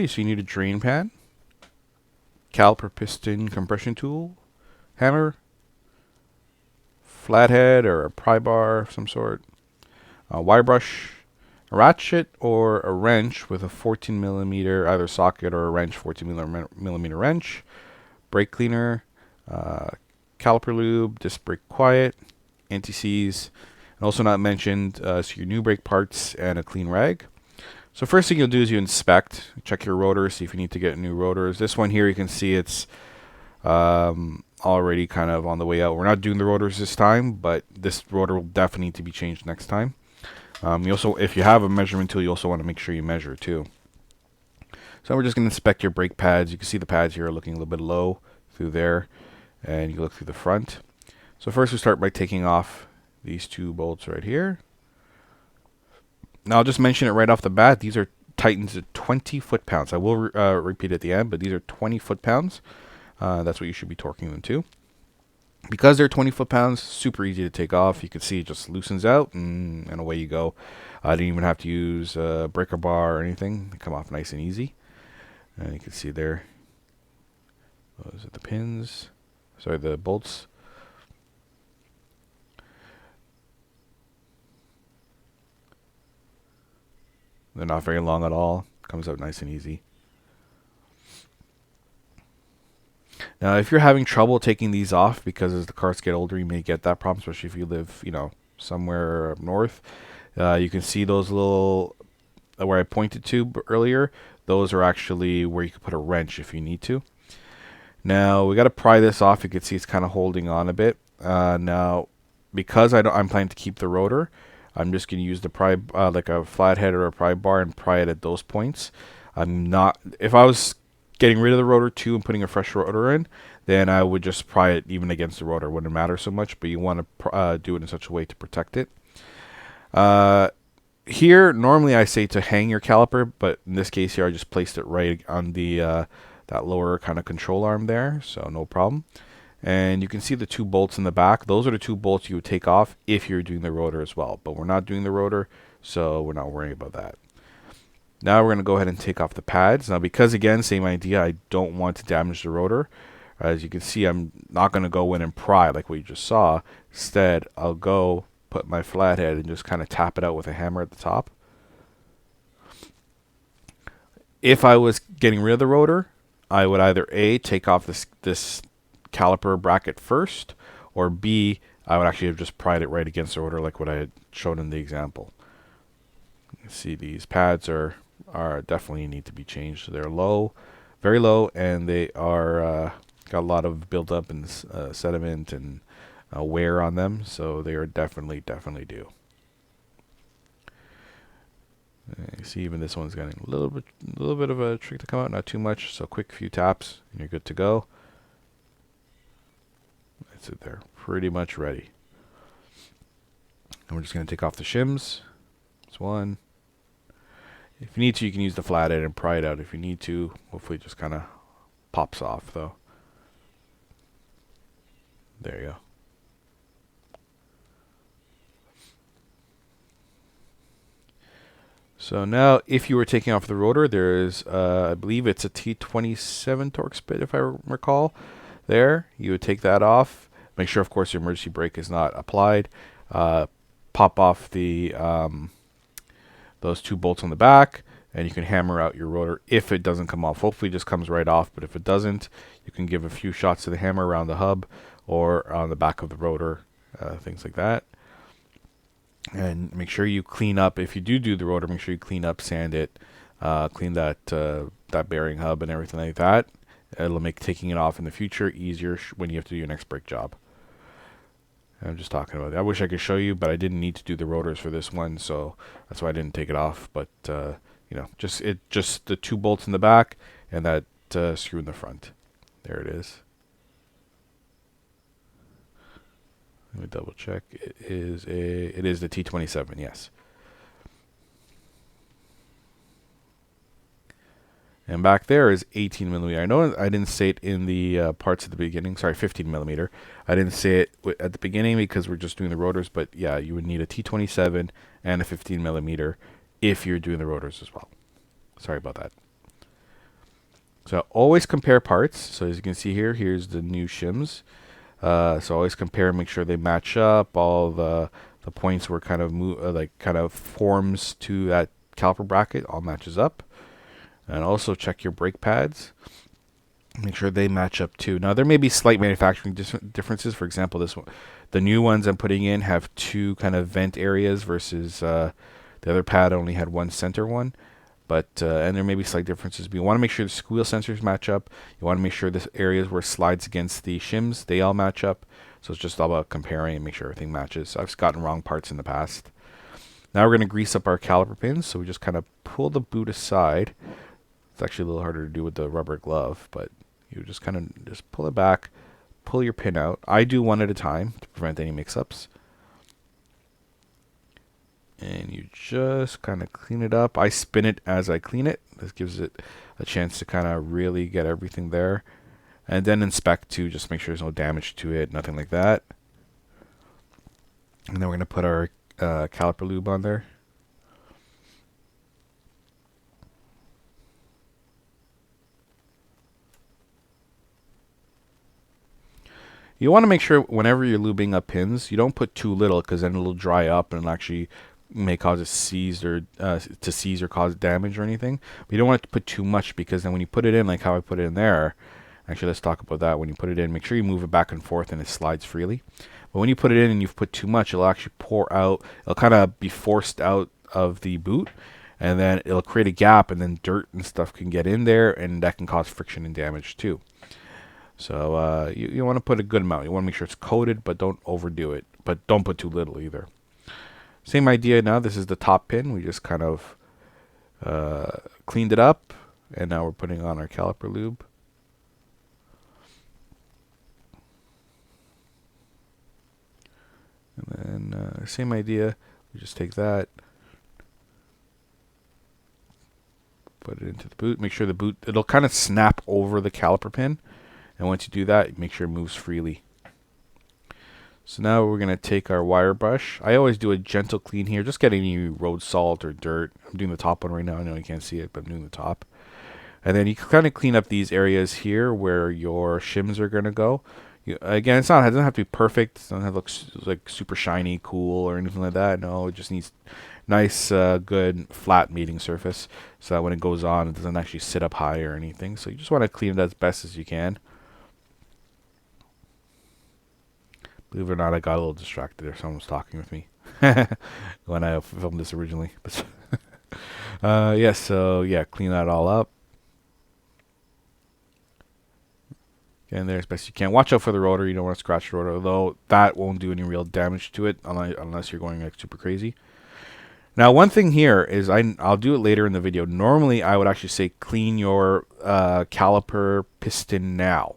Alrighty, so you need a drain pan, caliper piston compression tool, hammer, flathead or a pry bar of some sort, a wire brush, a ratchet or a wrench with a 14 millimeter either socket or a wrench, 14 millimeter wrench, brake cleaner, uh, caliper lube, disc brake quiet, anti-seize, and also not mentioned, so your new brake parts and a clean rag. So first thing you'll do is you inspect, check your rotors, see if you need to get new rotors. This one here, you can see it's already kind of on the way out. We're not doing the rotors this time, but this rotor will definitely need to be changed next time. You also, if you have a measurement tool, you also want to make sure you measure too. So we're just going to inspect your brake pads. You can see the pads here are looking a little bit low through there, and you look through the front. So first we start by taking off these two bolts right here. Now I'll just mention it right off the bat. These are Titans at 20 foot-pounds. I will repeat at the end, but these are 20 foot-pounds. That's what you should be torquing them to. Because they're 20 foot-pounds, super easy to take off. You can see it just loosens out, and away you go. I didn't even have to use a breaker bar or anything. They come off nice and easy. And you can see there. Those are the pins. Sorry, the bolts. They're not very long at all. Comes out nice and easy. Now, if you're having trouble taking these off, because as the cars get older, you may get that problem, especially if you live, somewhere up north. You can see those little, where I pointed to earlier, those are actually where you can put a wrench if you need to. Now, we got to pry this off. You can see it's kind of holding on a bit. Now, because I'm planning to keep the rotor, I'm just going to use the pry, like a flathead or a pry bar, and pry it at those points. If I was getting rid of the rotor too and putting a fresh rotor in, then I would just pry it even against the rotor. It wouldn't matter so much, but you want to do it in such a way to protect it. Here, normally I say to hang your caliper, but in this case here, I just placed it right on the that lower kind of control arm there, so no problem. And you can see the two bolts in the back. Those are the two bolts you would take off if you're doing the rotor as well. But we're not doing the rotor, so we're not worrying about that. Now we're going to go ahead and take off the pads. Now because, again, same idea, I don't want to damage the rotor. As you can see, I'm not going to go in and pry like what you just saw. Instead, I'll go put my flathead and just kind of tap it out with a hammer at the top. If I was getting rid of the rotor, I would either A, take off this caliper bracket first, or B, I would actually have just pried it right against the rotor like what I had shown in the example. You can see these pads are definitely need to be changed. They're low, very low, and they are got a lot of buildup and sediment and wear on them, so they are definitely due. You see, even this one's getting a little bit of a trick to come out, not too much. So quick few taps, and you're good to go. That's it there, pretty much ready. And we're just going to take off the shims. That's one. If you need to, you can use the flathead and pry it out if you need to. Hopefully it just kind of pops off, though. There you go. So now, if you were taking off the rotor, there is, I believe it's a T27 torque spit, if I recall. There, you would take that off. Make sure, of course, your emergency brake is not applied. Pop off the those two bolts on the back, and you can hammer out your rotor if it doesn't come off. Hopefully, it just comes right off. But if it doesn't, you can give a few shots to the hammer around the hub or on the back of the rotor, things like that. And make sure you clean up. If you do the rotor, make sure you clean up, sand it, clean that bearing hub and everything like that. It'll make taking it off in the future easier when you have to do your next brake job. I'm just talking about it. I wish I could show you, but I didn't need to do the rotors for this one, so that's why I didn't take it off. But just the two bolts in the back and that screw in the front. There it is. Let me double check. It is the T27, yes. And back there is 18 millimeter. I know I didn't say it in the parts at the beginning. Sorry, 15 millimeter. I didn't say it at the beginning because we're just doing the rotors. But yeah, you would need a T27 and a 15 millimeter if you're doing the rotors as well. Sorry about that. So always compare parts. So as you can see here, here's the new shims. So always compare, make sure they match up. All the points were kind of kind of forms to that caliper bracket all matches up. And also check your brake pads. Make sure they match up too. Now there may be slight manufacturing differences. For example, this one, the new ones I'm putting in have two kind of vent areas versus the other pad only had one center one. But and there may be slight differences. But you want to make sure the squeal sensors match up. You want to make sure this areas where it slides against the shims, they all match up. So it's just all about comparing and make sure everything matches. So I've gotten wrong parts in the past. Now we're going to grease up our caliper pins. So we just kind of pull the boot aside. It's actually a little harder to do with the rubber glove, but you just kind of just pull it back, pull your pin out. I do one at a time to prevent any mix-ups. And you just kind of clean it up. I spin it as I clean it. This gives it a chance to kind of really get everything there. And then inspect to just make sure there's no damage to it, nothing like that. And then we're going to put our caliper lube on there. You want to make sure whenever you're lubing up pins, you don't put too little because then it'll dry up and it'll actually may cause it seize or to seize or cause damage or anything. But you don't want to put too much because then when you put it in, like how I put it in there, actually let's talk about that. When you put it in, make sure you move it back and forth and it slides freely. But when you put it in and you've put too much, it'll actually pour out. It'll kind of be forced out of the boot, and then it'll create a gap, and then dirt and stuff can get in there, and that can cause friction and damage too. So you want to put a good amount. You want to make sure it's coated, but don't overdo it. But don't put too little either. Same idea now. This is the top pin. We just kind of cleaned it up, and now we're putting on our caliper lube. And then same idea. We just take that, put it into the boot. Make sure the boot, it'll kind of snap over the caliper pin. And once you do that, make sure it moves freely. So now we're going to take our wire brush. I always do a gentle clean here, just get any road salt or dirt. I'm doing the top one right now. I know you can't see it, but I'm doing the top. And then you kind of clean up these areas here where your shims are going to go. Again, it doesn't have to be perfect. It doesn't have to look like super shiny, cool, or anything like that. No, it just needs nice, good, flat meeting surface so that when it goes on, it doesn't actually sit up high or anything. So you just want to clean it as best as you can. Believe it or not, I got a little distracted there. Someone was talking with me when I filmed this originally. Yeah, so yeah, clean that all up. Get in there as best you can. Watch out for the rotor. You don't want to scratch the rotor, though that won't do any real damage to it unless you're going like super crazy. Now, one thing here is I'll do it later in the video. Normally, I would actually say clean your caliper piston now,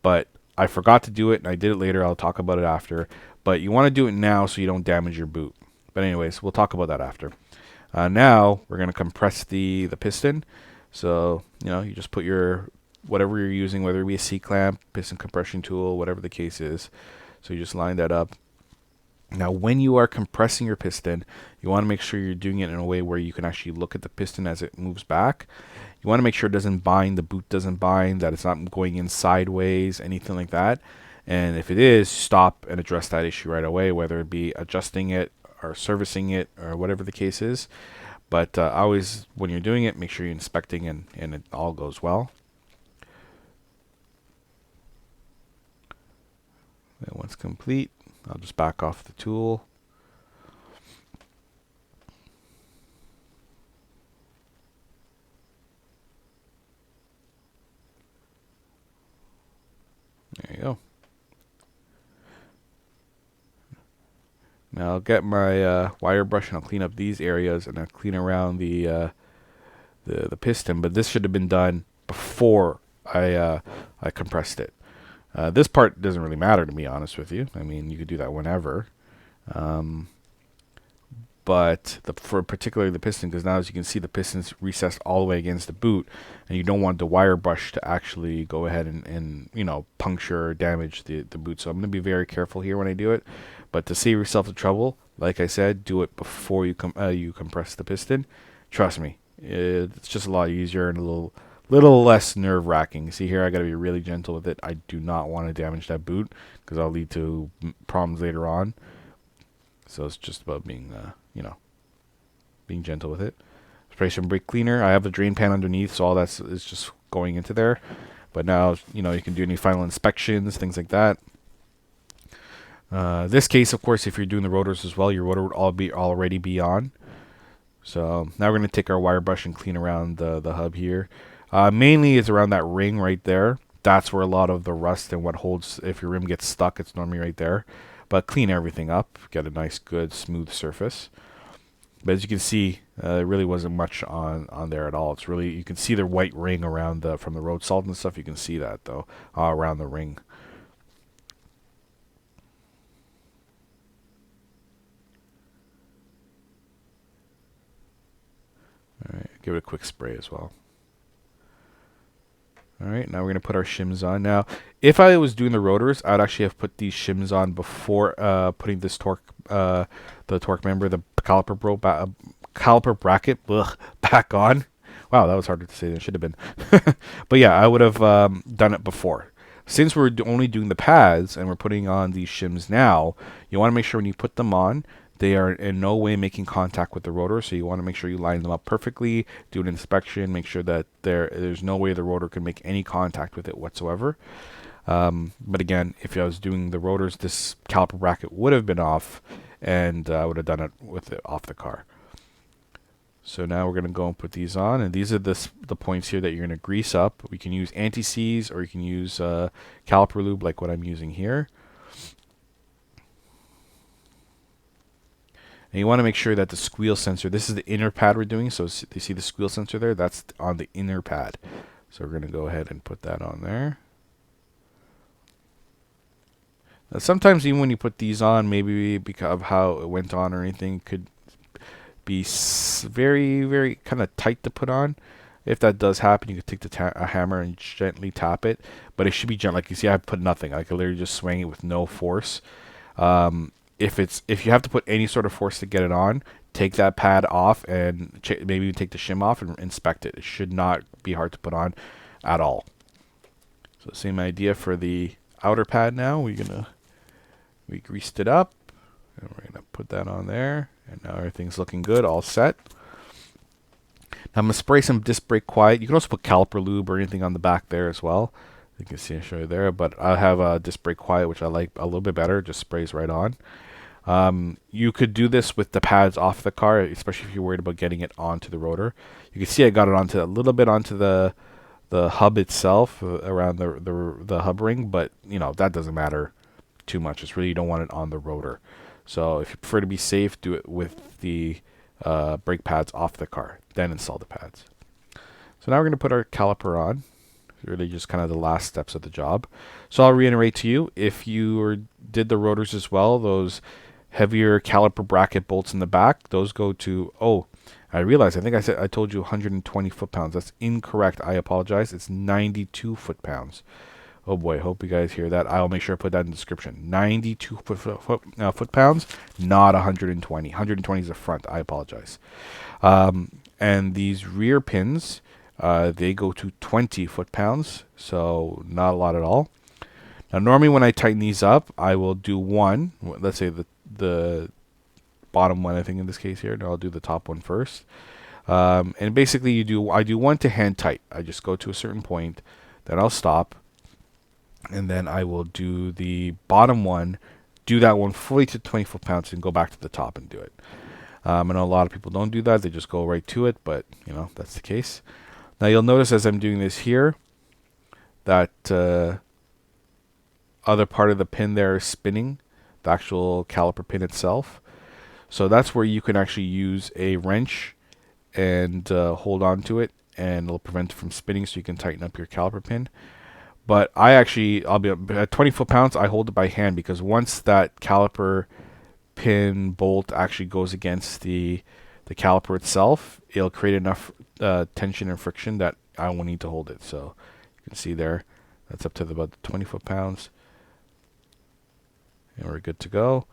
but I forgot to do it, and I did it later. I'll talk about it after. But you want to do it now so you don't damage your boot. But anyways, we'll talk about that after. Now, we're going to compress the piston. So, you just put your, whatever you're using, whether it be a C-clamp, piston compression tool, whatever the case is. So you just line that up. Now, when you are compressing your piston, you want to make sure you're doing it in a way where you can actually look at the piston as it moves back. You want to make sure it doesn't bind, the boot doesn't bind, that it's not going in sideways, anything like that. And if it is, stop and address that issue right away, whether it be adjusting it or servicing it or whatever the case is. But always, when you're doing it, make sure you're inspecting and it all goes well. And once complete, I'll just back off the tool. There you go. Now I'll get my wire brush and I'll clean up these areas and I'll clean around the piston. But this should have been done before I compressed it. This part doesn't really matter, to be honest with you. I mean, you could do that whenever. But for particularly the piston, because now as you can see, the piston's recessed all the way against the boot, and you don't want the wire brush to actually go ahead and puncture or damage the boot. So I'm going to be very careful here when I do it. But to save yourself the trouble, like I said, do it before you compress the piston. Trust me, it's just a lot easier and a little little less nerve-wracking. See here, I got to be really gentle with it. I do not want to damage that boot because I'll lead to problems later on. So it's just about being, being gentle with it. Spray some brake cleaner. I have a drain pan underneath, so all that is just going into there. But now, you can do any final inspections, things like that. This case, of course, if you're doing the rotors as well, your rotor would already be on. So now we're going to take our wire brush and clean around the hub here. Mainly it's around that ring right there. That's where a lot of the rust and what holds, if your rim gets stuck, it's normally right there. But clean everything up, get a nice, good, smooth surface. But as you can see, there really wasn't much on there at all. It's really, you can see the white ring around from the road salt and stuff. You can see that though, around the ring. All right, give it a quick spray as well. All right, now we're going to put our shims on. Now, if I was doing the rotors, I'd actually have put these shims on before putting this torque, the torque member, the caliper bracket back on. Wow, that was harder to say than it should have been. But yeah, I would have done it before. Since we're only doing the pads and we're putting on these shims now, you want to make sure when you put them on, they are in no way making contact with the rotor, so you want to make sure you line them up perfectly, do an inspection, make sure that there's no way the rotor can make any contact with it whatsoever. But again, if I was doing the rotors, this caliper bracket would have been off, and I would have done it with it off the car. So now we're going to go and put these on, and these are the points here that you're going to grease up. We can use anti-seize, or you can use caliper lube like what I'm using here. And you want to make sure that the squeal sensor, this is the inner pad we're doing, so you see the squeal sensor there? That's on the inner pad. So we're going to go ahead and put that on there. Now, sometimes even when you put these on, maybe because of how it went on or anything, could be very, very kind of tight to put on. If that does happen, you could take a hammer and gently tap it. But it should be gentle. Like you see, I put nothing. I could literally just swing it with no force. If you have to put any sort of force to get it on, take that pad off and maybe take the shim off and inspect it. It should not be hard to put on at all. So same idea for the outer pad now. We greased it up, and we're gonna put that on there, and now everything's looking good, all set. Now I'm gonna spray some disc brake quiet. You can also put caliper lube or anything on the back there as well. You can see I show you there, but I have a disc brake quiet, which I like a little bit better. It just sprays right on. You could do this with the pads off the car, especially if you're worried about getting it onto the rotor. You can see I got it a little bit onto the hub itself, around the hub ring, but that doesn't matter too much. It's really, you don't want it on the rotor. So if you prefer to be safe, do it with the brake pads off the car, then install the pads. So now we're going to put our caliper on. Really just kind of the last steps of the job. So I'll reiterate to you, if you did the rotors as well, those heavier caliper bracket bolts in the back, those go to, I realized, I told you 120 foot-pounds. That's incorrect. I apologize. It's 92 foot-pounds. Oh boy, hope you guys hear that. I'll make sure I put that in the description. 92 foot-pounds, not 120. 120 is the front. I apologize. And these rear pins, they go to 20 foot-pounds, so not a lot at all. Now, normally when I tighten these up, I will do one. Let's say the bottom one, I think in this case here. No, I'll do the top one first. And basically, I do one to hand tight. I just go to a certain point, then I'll stop, and then I will do the bottom one, do that one fully to 20 foot-pounds, and go back to the top and do it. I know a lot of people don't do that. They just go right to it, but that's the case. Now you'll notice as I'm doing this here that other part of the pin there is spinning, the actual caliper pin itself. So that's where you can actually use a wrench and hold on to it, and it'll prevent it from spinning, so you can tighten up your caliper pin. But I'll be at 20 foot-pounds. I hold it by hand, because once that caliper pin bolt actually goes against the caliper itself, it'll create enough tension and friction that I won't need to hold it. So you can see there, that's up to about 20 foot-pounds, and we're good to go.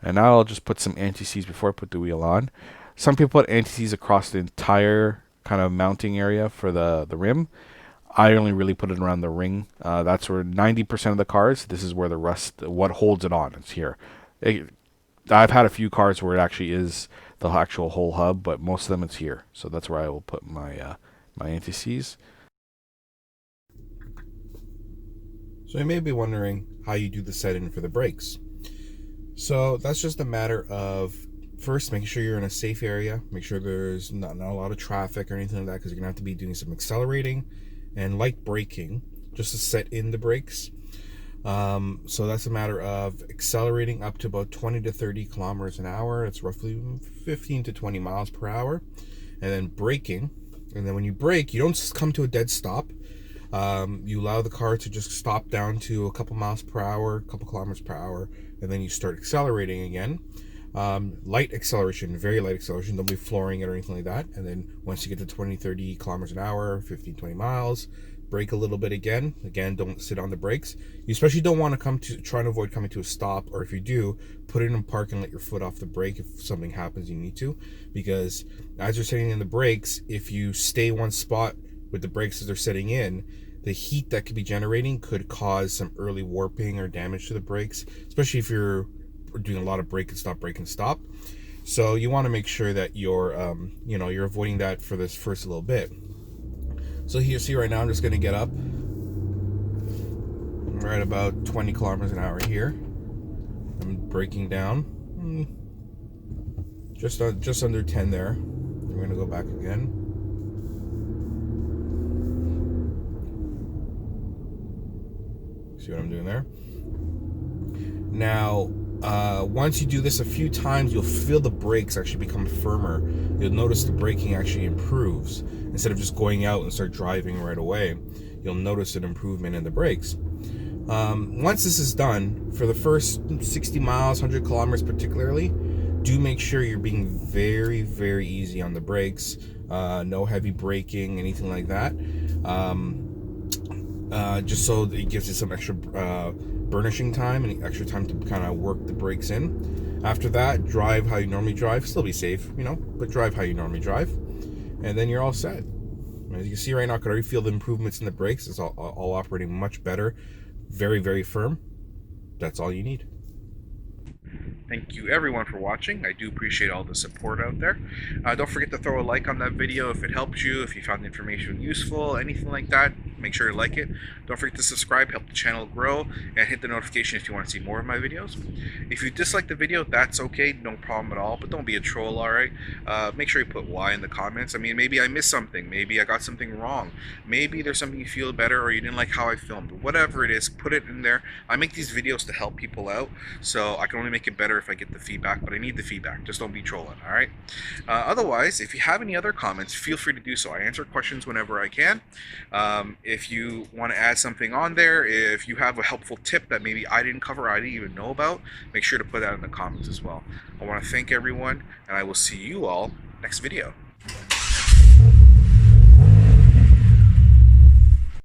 And now I'll just put some anti-seize before I put the wheel on. Some people put anti-seize across the entire kind of mounting area for the rim. I only really put it around the ring. That's where 90% of the cars, this is where the rust, what holds it on, it's here. I've had a few cars where it actually is the actual whole hub, but most of them it's here. So that's where I will put my anti-seize. So you may be wondering how you do the setting for the brakes. So that's just a matter of first making sure you're in a safe area, make sure there's not a lot of traffic or anything like that, because you're gonna have to be doing some accelerating and light braking just to set in the brakes. So that's a matter of accelerating up to about 20 to 30 kilometers an hour. It's roughly 15 to 20 miles per hour. And then braking. And then when you brake, you don't come to a dead stop. You allow the car to just stop down to a couple miles per hour, a couple kilometers per hour, and then you start accelerating again. Light acceleration, very light acceleration. Don't be flooring it or anything like that. And then once you get to 20, 30 kilometers an hour, 15, 20 miles, brake a little bit again. Again, don't sit on the brakes. You especially don't want to try and avoid coming to a stop, or if you do, put it in park and let your foot off the brake if something happens you need to. Because as you're sitting in the brakes, if you stay one spot with the brakes as they're setting in, the heat that could be generating could cause some early warping or damage to the brakes, especially if you're doing a lot of brake and stop. So you want to make sure that you're you're avoiding that for this first little bit. So here, see right now, I'm just going to get up right about 20 kilometers an hour here. I'm braking down just under 10 there. I'm going to go back again. See what I'm doing there? Now, once you do this a few times, you'll feel the brakes actually become firmer. You'll notice the braking actually improves. Instead of just going out and start driving right away, you'll notice an improvement in the brakes. Once this is done, for the first 60 miles, 100 kilometers particularly, do make sure you're being very, very easy on the brakes. No heavy braking, anything like that. Just so that it gives you some extra burnishing time and extra time to kind of work the brakes in. After that, drive how you normally drive. Still be safe, but drive how you normally drive. And then you're all set. As you can see right now, I can already feel the improvements in the brakes. It's all operating much better. Very, very firm. That's all you need. Thank you everyone for watching. I do appreciate all the support out there. Don't forget to throw a like on that video if it helped you, if you found the information useful, anything like that. Make sure to like it. Don't forget to subscribe, help the channel grow, and hit the notification if you want to see more of my videos. If you dislike the video, that's okay, no problem at all, but don't be a troll, alright? Make sure you put why in the comments. I mean, maybe I missed something, maybe I got something wrong, maybe there's something you feel better, or you didn't like how I filmed. Whatever it is, put it in there. I make these videos to help people out, so I can only make it better if I get the feedback, but I need the feedback. Just don't be trolling, alright? Otherwise, if you have any other comments, feel free to do so. I answer questions whenever I can. If you want to add something on there, if you have a helpful tip that maybe I didn't cover, I didn't even know about, make sure to put that in the comments as well. I want to thank everyone, and I will see you all next video.